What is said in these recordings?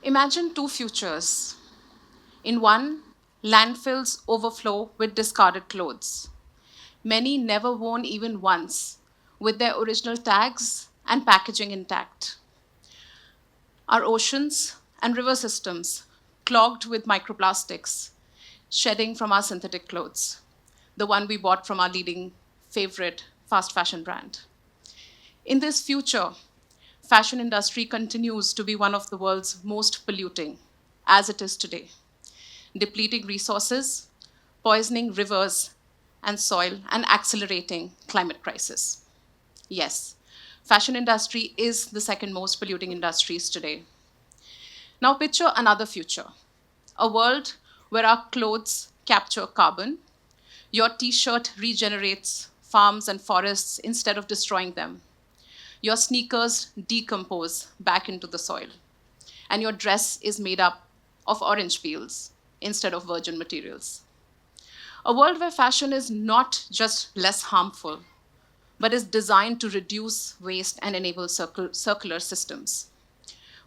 Imagine two futures. In one, landfills overflow with discarded clothes, many never worn even once, with their original tags and packaging intact. Our oceans and river systems clogged with microplastics, shedding from our synthetic clothes, the one we bought from our leading favorite fast fashion brand. In this future, fashion industry continues to be one of the world's most polluting, as it is today, depleting resources, poisoning rivers and soil, and accelerating climate crisis. Yes, fashion industry is the second most polluting industries today. Now picture another future, a world where our clothes capture carbon, your t-shirt regenerates farms and forests instead of destroying them. Your sneakers decompose back into the soil, and your dress is made up of orange peels instead of virgin materials. A world where fashion is not just less harmful, but is designed to reduce waste and enable circular systems,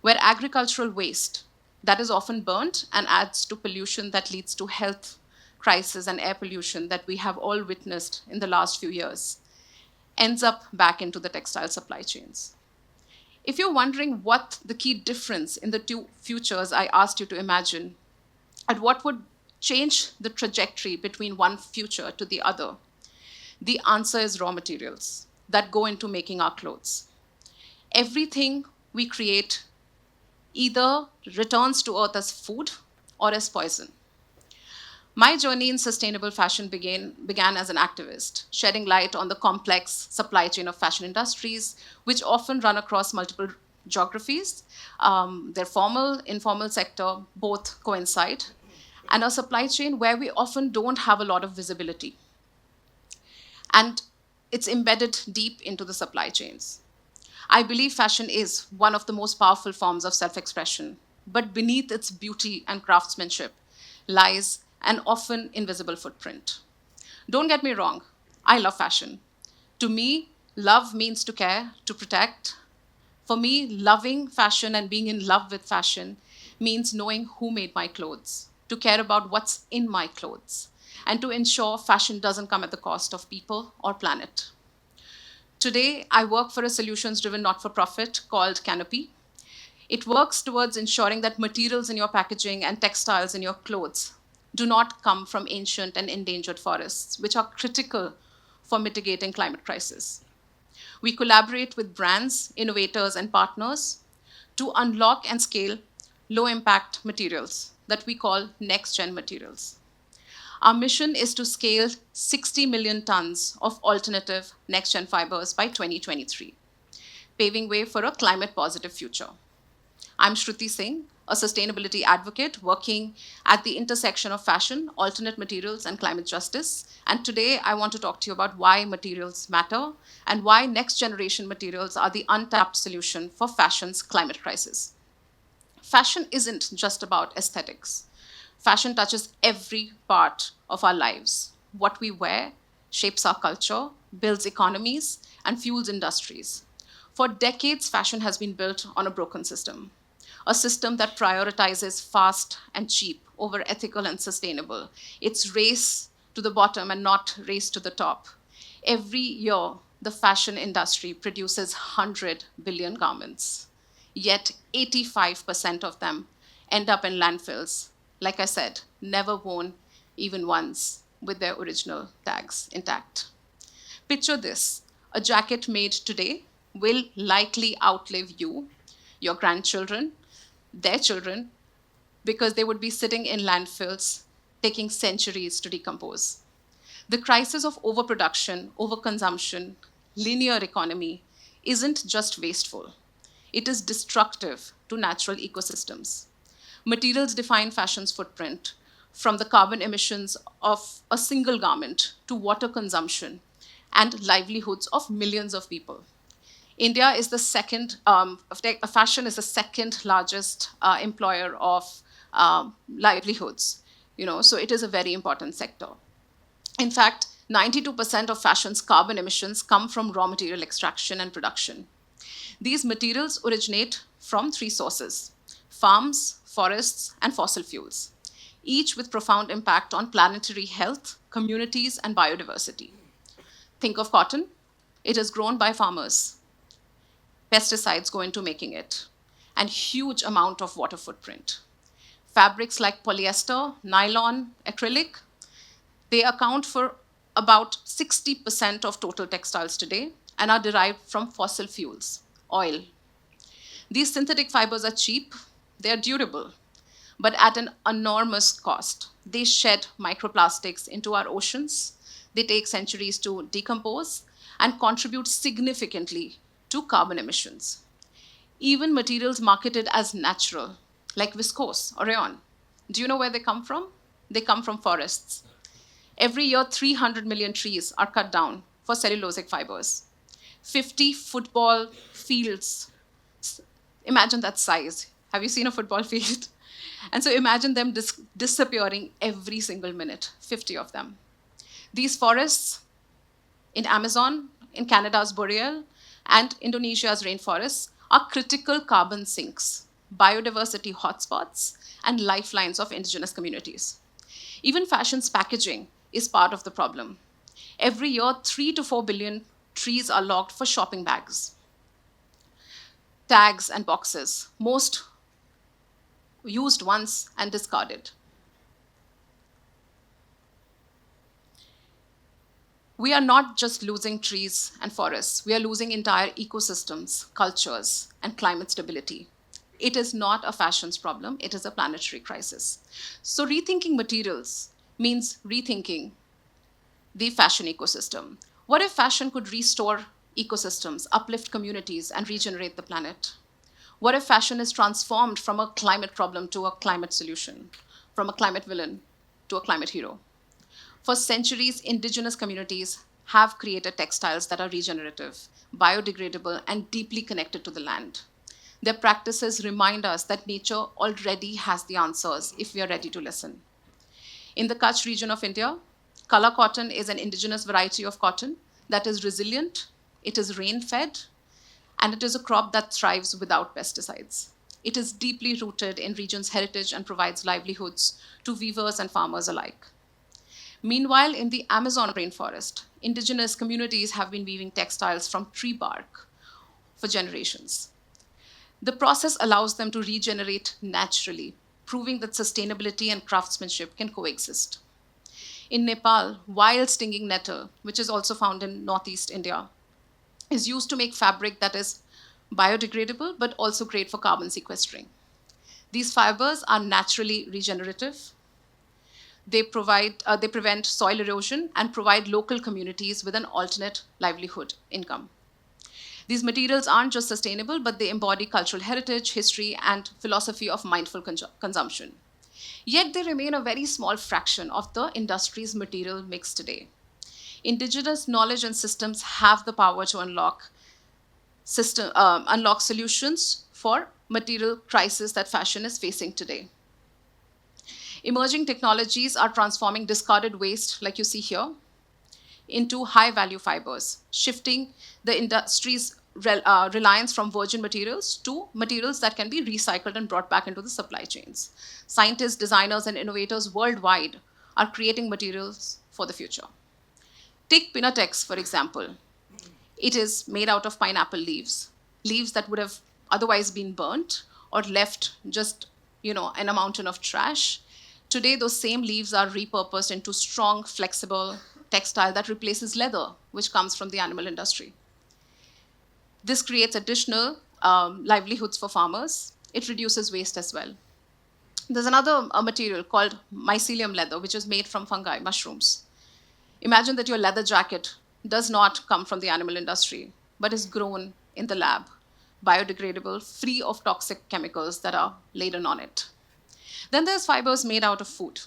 where agricultural waste that is often burnt and adds to pollution that leads to health crisis and air pollution that we have all witnessed in the last few years ends up back into the textile supply chains. If you're wondering what the key difference in the two futures I asked you to imagine, and what would change the trajectory between one future to the other, the answer is raw materials that go into making our clothes. Everything we create either returns to earth as food or as poison. My journey in sustainable fashion began as an activist, shedding light on the complex supply chain of fashion industries, which often run across multiple geographies. Their formal, informal sector both coincide, and a supply chain where we often don't have a lot of visibility. And it's embedded deep into the supply chains. I believe fashion is one of the most powerful forms of self expression, but beneath its beauty and craftsmanship lies an often invisible footprint. Don't get me wrong, I love fashion. To me, love means to care, to protect. For me, loving fashion and being in love with fashion means knowing who made my clothes, to care about what's in my clothes, and to ensure fashion doesn't come at the cost of people or planet. Today, I work for a solutions driven not for profit called Canopy. It works towards ensuring that materials in your packaging and textiles in your clothes do not come from ancient and endangered forests, which are critical for mitigating climate crisis. We collaborate with brands, innovators, and partners to unlock and scale low impact materials that we call next gen materials. Our mission is to scale 60 million tons of alternative next gen fibers by 2023, paving way for a climate positive future. I'm Shruti Singh, a sustainability advocate working at the intersection of fashion, alternate materials, and climate justice. And today I want to talk to you about why materials matter and why next generation materials are the untapped solution for fashion's climate crisis. Fashion isn't just about aesthetics. Fashion touches every part of our lives. What we wear shapes our culture, builds economies, and fuels industries. For decades, fashion has been built on a broken system, a system that prioritizes fast and cheap over ethical and sustainable. It's race to the bottom and not race to the top. Every year, the fashion industry produces 100 billion garments, yet 85% of them end up in landfills. Like I said, never worn even once with their original tags intact. Picture this, a jacket made today will likely outlive you, your grandchildren, their children, because they would be sitting in landfills taking centuries to decompose. The crisis of overproduction, overconsumption, linear economy isn't just wasteful, it is destructive to natural ecosystems. Materials define fashion's footprint, from the carbon emissions of a single garment to water consumption and livelihoods of millions of people. India is the second, fashion is the second largest employer of livelihoods, so it is a very important sector. In fact, 92% of fashion's carbon emissions come from raw material extraction and production. These materials originate from three sources: farms, forests, and fossil fuels, each with profound impact on planetary health, communities, and biodiversity. Think of cotton. It is grown by farmers. Pesticides go into making it, and huge amount of water footprint. Fabrics like polyester, nylon, acrylic, they account for about 60% of total textiles today and are derived from fossil fuels, oil. These synthetic fibers are cheap, they are durable, but at an enormous cost. They shed microplastics into our oceans, they take centuries to decompose, and contribute significantly to carbon emissions. Even materials marketed as natural, like viscose or rayon, do you know where they come from? They come from forests. Every year, 300 million trees are cut down for cellulosic fibers. 50 football fields. Imagine that size. Have you seen a football field? And so imagine them disappearing every single minute, 50 of them. These forests in Amazon, in Canada's boreal, and Indonesia's rainforests are critical carbon sinks, biodiversity hotspots, and lifelines of indigenous communities. Even fashion's packaging is part of the problem. Every year, 3 to 4 billion trees are logged for shopping bags, tags, and boxes, most used once and discarded. We are not just losing trees and forests, we are losing entire ecosystems, cultures, and climate stability. It is not a fashions problem, it is a planetary crisis. So, rethinking materials means rethinking the fashion ecosystem. What if fashion could restore ecosystems, uplift communities, and regenerate the planet? What if fashion is transformed from a climate problem to a climate solution, from a climate villain to a climate hero? For centuries, indigenous communities have created textiles that are regenerative, biodegradable, and deeply connected to the land. Their practices remind us that nature already has the answers if we are ready to listen. In the Kutch region of India, Kala cotton is an indigenous variety of cotton that is resilient, it is rain fed, and it is a crop that thrives without pesticides. It is deeply rooted in region's heritage and provides livelihoods to weavers and farmers alike. Meanwhile, in the Amazon rainforest, indigenous communities have been weaving textiles from tree bark for generations. The process allows them to regenerate naturally, proving that sustainability and craftsmanship can coexist. In Nepal, wild stinging nettle, which is also found in northeast India, is used to make fabric that is biodegradable but also great for carbon sequestering. These fibers are naturally regenerative. They prevent soil erosion and provide local communities with an alternate livelihood income. These materials aren't just sustainable, but they embody cultural heritage, history, and philosophy of mindful consumption. Yet they remain a very small fraction of the industry's material mix today. Indigenous knowledge and systems have the power to unlock solutions for material crisis that fashion is facing today. Emerging technologies are transforming discarded waste, like you see here, into high value fibers, shifting the industry's reliance from virgin materials to materials that can be recycled and brought back into the supply chains. Scientists, designers, and innovators worldwide are creating materials for the future. Take Pinatex, for example. It is made out of pineapple leaves, leaves that would have otherwise been burnt or left just, in a mountain of trash. Today, those same leaves are repurposed into strong, flexible textile that replaces leather, which comes from the animal industry. This creates additional livelihoods for farmers. It reduces waste as well. There's another material called mycelium leather, which is made from fungi, mushrooms. Imagine that your leather jacket does not come from the animal industry, but is grown in the lab, biodegradable, free of toxic chemicals that are laden on it. Then there's fibers made out of food.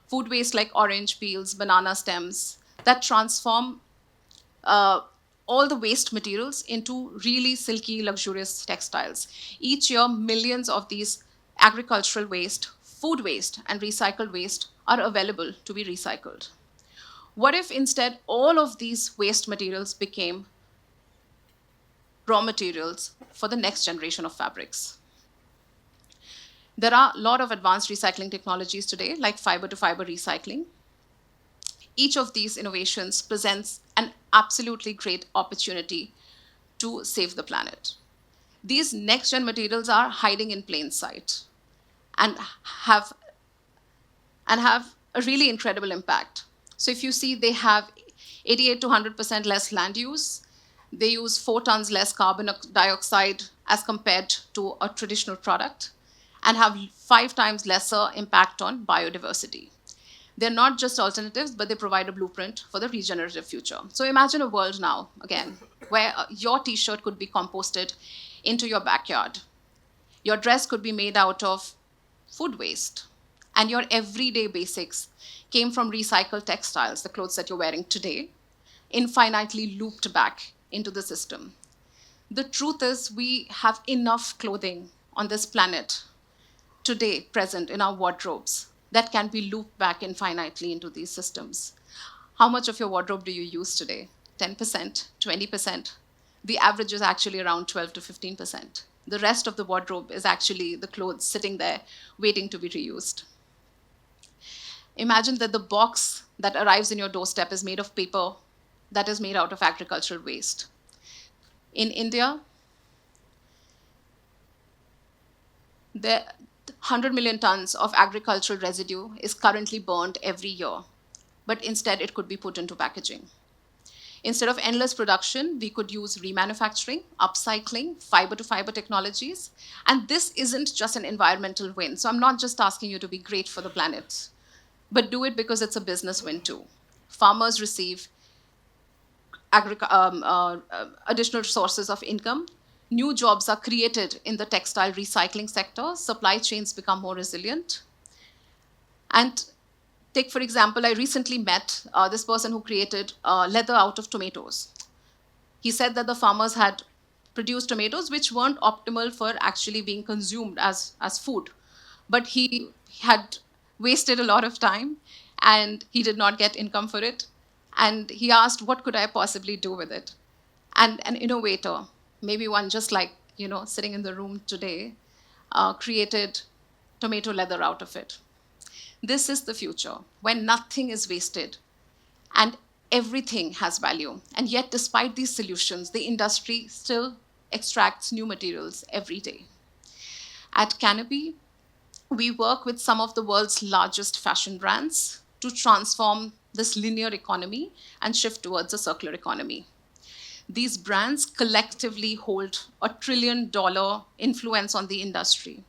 Food waste like orange peels, banana stems, that transform uh, all the waste materials into really silky, luxurious textiles. Each year, millions of these agricultural waste, food waste, and recycled waste are available to be recycled. What if instead all of these waste materials became raw materials for the next generation of fabrics? There are a lot of advanced recycling technologies today, like fiber to fiber recycling. Each of these innovations presents an absolutely great opportunity to save the planet. These next gen materials are hiding in plain sight and have have a really incredible impact. So if you see, they have 88 to 100% less land use. They use 4 tons less carbon dioxide as compared to a traditional product, and have 5 times lesser impact on biodiversity. They're not just alternatives, but they provide a blueprint for the regenerative future. So imagine a world now, again, where your t shirt could be composted into your backyard. Your dress could be made out of food waste. And your everyday basics came from recycled textiles, the clothes that you're wearing today, infinitely looped back into the system. The truth is, we have enough clothing on this planet today present in our wardrobes that can be looped back infinitely into these systems. How much of your wardrobe do you use today? 10%, 20%? The average is actually around 12 to 15%. The rest of the wardrobe is actually the clothes sitting there waiting to be reused. Imagine that the box that arrives in your doorstep is made of paper that is made out of agricultural waste. In India, the 100 million tons of agricultural residue is currently burned every year, but instead it could be put into packaging. Instead of endless production, we could use remanufacturing, upcycling, fiber to fiber technologies. And this isn't just an environmental win. So I'm not just asking you to be great for the planet, but do it because it's a business win too. Farmers receive additional sources of income. New jobs are created in the textile recycling sector. Supply chains become more resilient. And take, for example, I recently met this person who created leather out of tomatoes. He said that the farmers had produced tomatoes which weren't optimal for actually being consumed as food. But he had wasted a lot of time and he did not get income for it. And he asked, what could I possibly do with it? And an innovator, maybe one just like, sitting in the room today, created tomato leather out of it. This is the future when nothing is wasted and everything has value. And yet, despite these solutions, the industry still extracts new materials every day. At Canopy, we work with some of the world's largest fashion brands to transform this linear economy and shift towards a circular economy. These brands collectively hold $1 trillion influence on the industry.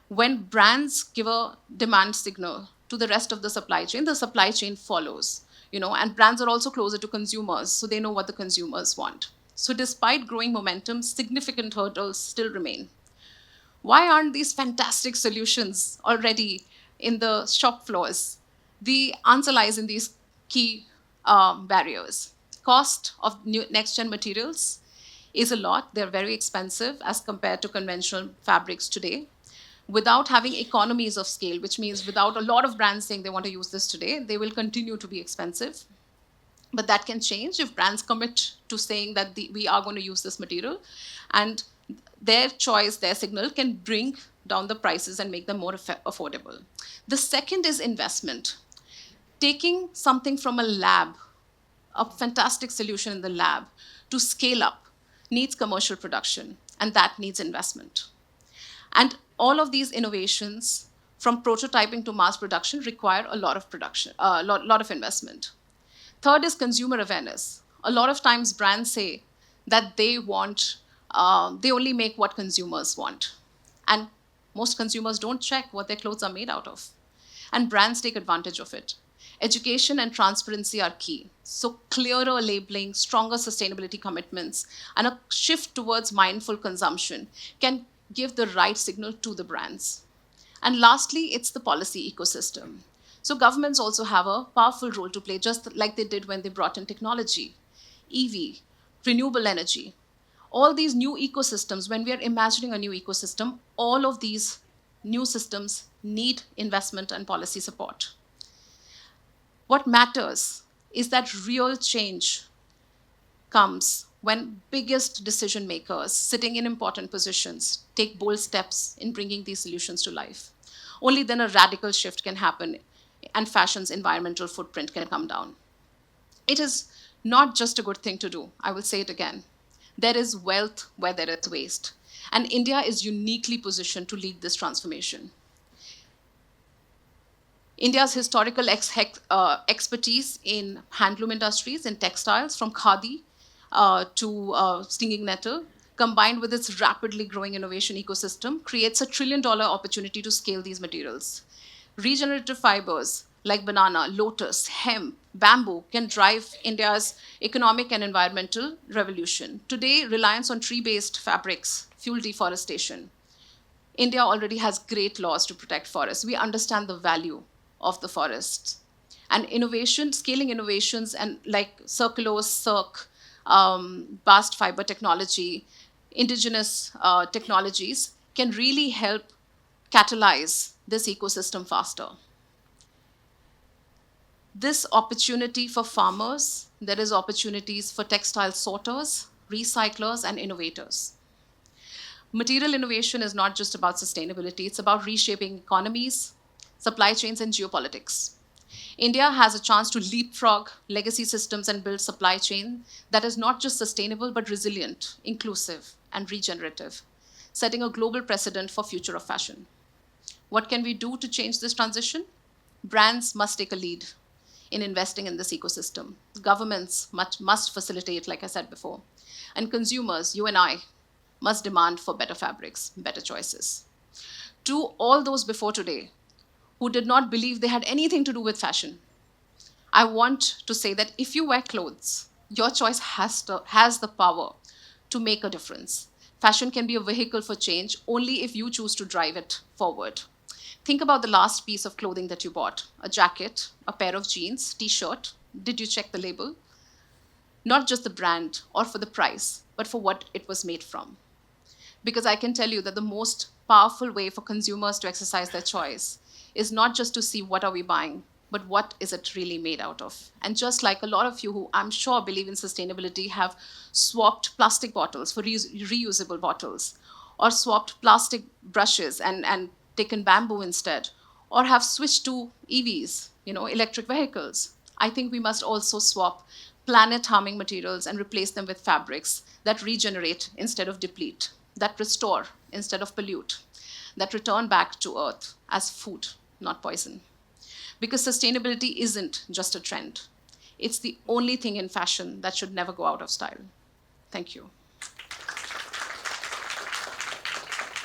When brands give a demand signal to the rest of the supply chain follows, and brands are also closer to consumers, so they know what the consumers want. So despite growing momentum, significant hurdles still remain. Why aren't these fantastic solutions already in the shop floors? The answer lies in these key barriers. Cost of new next-gen materials is a lot. They're very expensive as compared to conventional fabrics today. Without having economies of scale, which means without a lot of brands saying they want to use this today, they will continue to be expensive. But that can change if brands commit to saying that we are going to use this material, and their choice, their signal can bring down the prices and make them more affordable. The second is investment. Taking something from a lab, a fantastic solution in the lab, to scale up needs commercial production, and that needs investment. And all of these innovations, from prototyping to mass production, require a lot of production, lot of investment. Third is consumer awareness. A lot of times brands say that they only make what consumers want. And most consumers don't check what their clothes are made out of. And brands take advantage of it. Education and transparency are key. So clearer labeling, stronger sustainability commitments, and a shift towards mindful consumption can give the right signal to the brands. And lastly, it's the policy ecosystem. So governments also have a powerful role to play, just like they did when they brought in technology, EV, renewable energy. All these new ecosystems, when we are imagining a new ecosystem, all of these new systems need investment and policy support. What matters is that real change comes when biggest decision makers sitting in important positions take bold steps in bringing these solutions to life. Only then a radical shift can happen and fashion's environmental footprint can come down. It is not just a good thing to do. I will say it again. There is wealth where there is waste. And India is uniquely positioned to lead this transformation. India's historical expertise in handloom industries and textiles, from khadi to stinging nettle, combined with its rapidly growing innovation ecosystem, creates a $1 trillion opportunity to scale these materials. Regenerative fibers like banana, lotus, hemp, bamboo can drive India's economic and environmental revolution. Today, reliance on tree-based fabrics fuel deforestation. India already has great laws to protect forests. We understand the value of the forests. And innovation, scaling innovations and like circulose, circ, bast fiber technology, indigenous technologies can really help catalyze this ecosystem faster. This opportunity for farmers, there is opportunities for textile sorters, recyclers, and innovators. Material innovation is not just about sustainability, it's about reshaping economies, supply chains, and geopolitics. India has a chance to leapfrog legacy systems and build supply chain that is not just sustainable, but resilient, inclusive, and regenerative, setting a global precedent for future of fashion. What can we do to change this transition? Brands must take a lead in investing in this ecosystem. Governments must facilitate, like I said before. And consumers, you and I, must demand for better fabrics, better choices. To all those before today who did not believe they had anything to do with fashion, I want to say that if you wear clothes, your choice has the power to make a difference. Fashion can be a vehicle for change only if you choose to drive it forward. Think about the last piece of clothing that you bought: a jacket, a pair of jeans, t-shirt. Did you check the label? Not just the brand or for the price, but for what it was made from. Because I can tell you that the most powerful way for consumers to exercise their choice is not just to see what are we buying, but what is it really made out of. And just like a lot of you who I'm sure believe in sustainability have swapped plastic bottles for reusable bottles, or swapped plastic brushes and taken bamboo instead, or have switched to EVs, electric vehicles. I think we must also swap planet-harming materials and replace them with fabrics that regenerate instead of deplete, that restore instead of pollute, that return back to earth as food, not poison. Because sustainability isn't just a trend. It's the only thing in fashion that should never go out of style. Thank you.